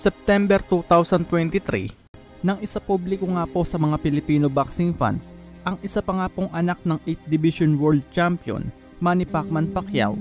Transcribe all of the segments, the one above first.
September 2023, nang isa publiko nga po sa mga Pilipino boxing fans ang isa pa nga pong anak ng 8th Division World Champion Manny Pacman Pacquiao,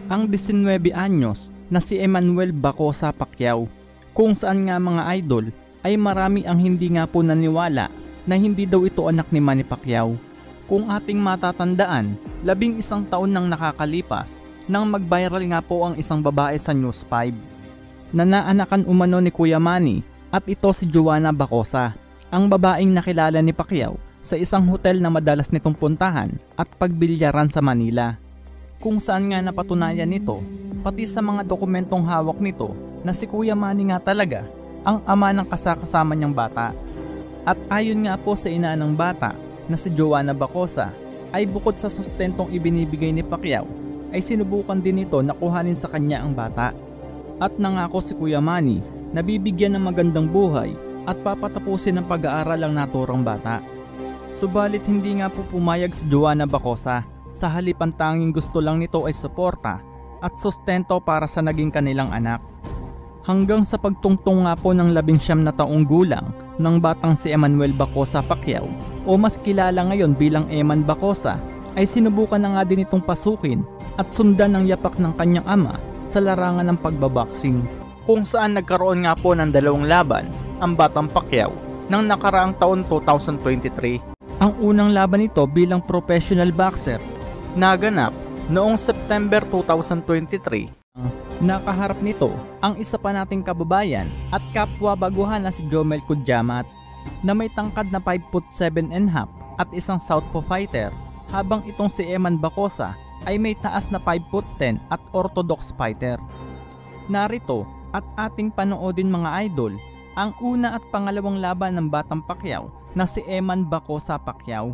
ang 19 anyos na si Emmanuel Bacosa Pacquiao, kung saan nga mga idol ay marami ang hindi nga po naniwala na hindi daw ito anak ni Manny Pacquiao. Kung ating matatandaan, 11 taon nang nakakalipas nang mag-viral nga po ang isang babae sa News 5 na naanakan umano ni Kuya Manny, at ito si Joanna Bacosa, ang babaeng nakilala ni Pacquiao sa isang hotel na madalas nitong puntahan at pagbilyaran sa Manila, kung saan nga napatunayan nito pati sa mga dokumentong hawak nito na si Kuya Manny nga talaga ang ama ng kasakasama niyang bata. At ayon nga po sa ina ng bata na si Joanna Bacosa, ay bukod sa sustentong ibinibigay ni Pacquiao ay sinubukan din nito na kuhanin sa kanya ang bata. At nangako si Kuya Manny na bibigyan ng magandang buhay at papatapusin ang pag-aaral ang naturang bata. Subalit hindi nga po pumayag si Joanna Bacosa, sa halip ang tanging gusto lang nito ay suporta at sustento para sa naging kanilang anak. Hanggang sa pagtungtong nga po ng 19 na taong gulang ng batang si Emmanuel Bacosa Pacquiao, o mas kilala ngayon bilang Eman Bacosa, ay sinubukan na nga din itong pasukin at sundan ng yapak ng kanyang ama sa larangan ng pagbaboxing, kung saan nagkaroon nga po ng 2 laban ang batang Pacquiao ng nakaraang taon 2023. Ang unang laban nito bilang professional boxer naganap noong September 2023. Nakaharap nito ang isa pa nating kababayan at kapwa baguhan na si Jomel Kudjamat, na may tangkad na 5'7" at isang southpaw fighter, habang itong si Eman Bacosa ay may taas na 5'10" at orthodox fighter. Narito at ating panoodin mga idol ang una at pangalawang laban ng batang Pacquiao na si Eman Bacosa Pacquiao.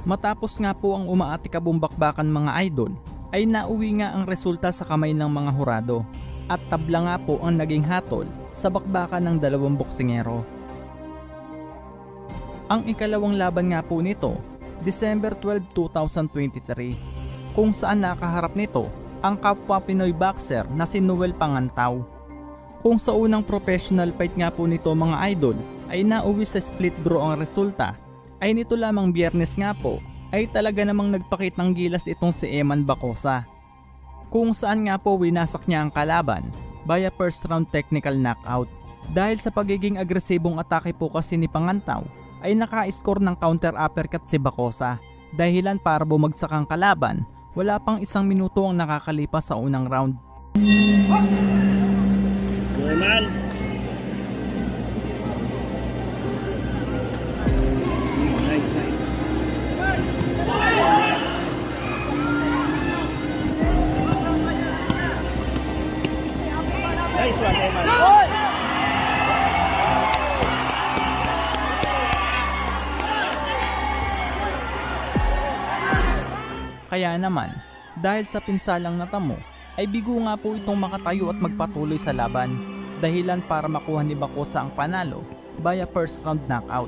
Matapos nga po ang umaatikabong bakbakan mga idol, ay nauwi nga ang resulta sa kamay ng mga hurado at tabla nga po ang naging hatol sa bakbakan ng dalawang boksingero. Ang ikalawang laban nga po nito, December 12, 2023, kung saan nakaharap nito ang kapwa Pinoy boxer na si Noel Pangantaw. Kung sa unang professional fight nga po nito mga idol ay nauwi sa split draw ang resulta, ay nito lamang Biyernes nga po ay talaga namang nagpakit ng gilas itong si Eman Bacosa. Kung saan nga po winasak niya ang kalaban via first round technical knockout. Dahil sa pagiging agresibong atake po kasi ni Pangantaw ay naka-score ng counter uppercut si Bacosa. Dahilan para bumagsak ang kalaban, wala pang 1 minuto ang nakakalipas sa unang round. Normal. Nice one, Eman. Kaya naman, dahil sa pinsalang natamo, ay bigo nga po itong makatayo at magpatuloy sa laban, dahilan para makuha ni Bacosa ang panalo via first round knockout.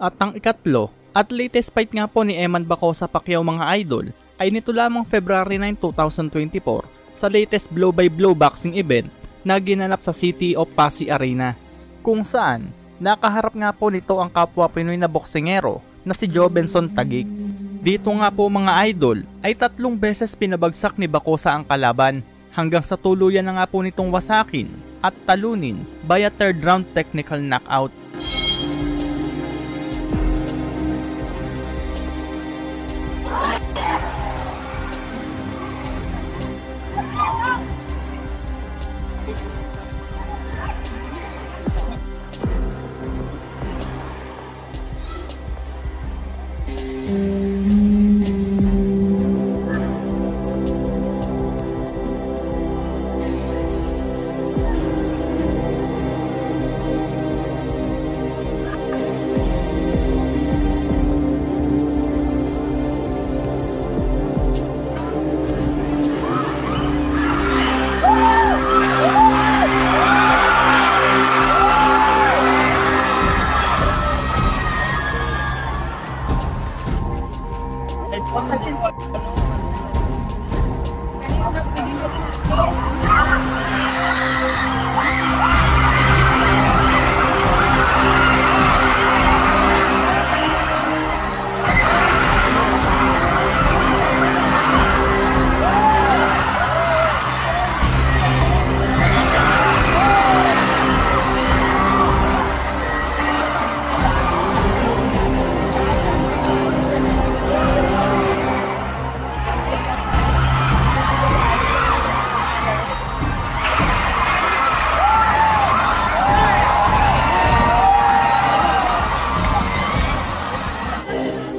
At ang ikatlo at latest fight nga po ni Eman Bacosa Pacquiao mga idol ay nito lamang February 9, 2024 sa latest blow by blow boxing event na ginanap sa City of Pasig Arena, kung saan nakaharap nga po nito ang kapwa Pinoy na boksingero na si Jobenson Taguig. Dito nga po mga idol ay 3 beses pinabagsak ni Bacosa ang kalaban hanggang sa tuluyan na nga po nitong wasakin at talunin via 3rd round technical knockout.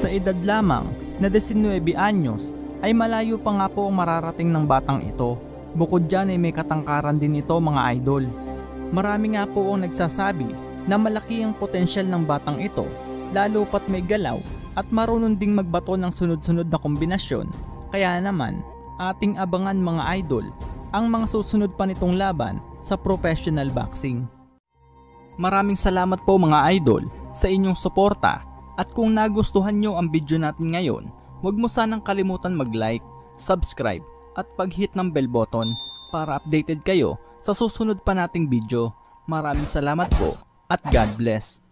Sa edad lamang na 19 anyos ay malayo pa nga po ang mararating ng batang ito. Bukod dyan ay may katangkaran din ito mga idol. Marami nga po ang nagsasabi na malaki ang potensyal ng batang ito, lalo pat may galaw at marunong ding magbato ng sunod-sunod na kombinasyon. Kaya naman ating abangan mga idol ang mga susunod pa nitong laban sa professional boxing. Maraming salamat po mga idol sa inyong suporta. At kung nagustuhan nyo ang video natin ngayon, huwag mo sanang kalimutan mag-like, subscribe at pag-hit ng bell button para updated kayo sa susunod pa nating video. Maraming salamat po at God bless.